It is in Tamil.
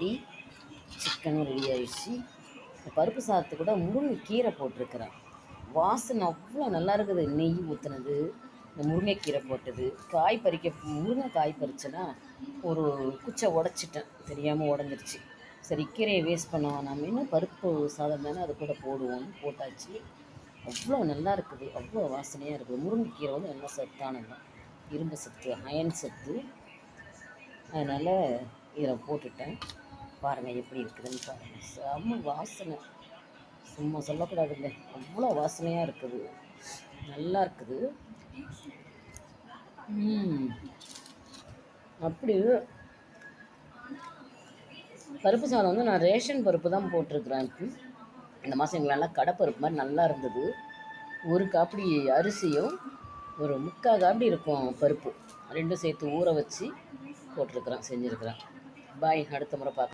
ரெடி, சிக்கனும் ரெடி ஆயிடுச்சு. பருப்பு சாதத்து கூட முருங்கைக்கீரை போட்டிருக்கிறேன். வாசனை அவ்வளோ நல்லா இருக்குது. நெய் ஊற்றுனது, இந்த முருங்கைக்கீரை போட்டது. காய் பறிக்க முருங்கைக்காய் பறிச்சேன்னா ஒரு குச்சை உடச்சிட்டேன், தெரியாமல் உடஞ்சிருச்சு. சரி, கீரையை வேஸ்ட் பண்ண வேணாமேன்னு பருப்பு சாதம் தானே அது கூட போடுவோம்னு போட்டாச்சு. அவ்வளோ நல்லா இருக்குது, அவ்வளோ வாசனையாக இருக்குது. முருங்கைக்கீரை வந்து நல்லா சத்தானது தான், இரும்பு சத்து, அயன் சத்து. அதனால் இதில் போட்டுட்டேன். பாருங்கள் எப்படி இருக்குதுன்னு பாருங்கள். செம்ம வாசனை, சும்மா சொல்லக்கூடாதுங்க, அவ்வளோ வாசனையாக இருக்குது, நல்லா இருக்குது. அப்படி பருப்பு சாதம் வந்து நான் ரேஷன் பருப்பு தான் போட்டிருக்கிறேன். இந்த மாதம் எங்கள் நல்லா கடைப்பருப்பு மாதிரி நல்லா இருந்தது. ஒரு காப்படி அரிசியும் ஒரு முக்கால் காப்படி இருக்கும் பருப்பு, ரெண்டும் சேர்த்து ஊற வச்சு போட்டிருக்கிறேன், செஞ்சுருக்கிறேன். பாய், அடுத்த முறை பார்க்க.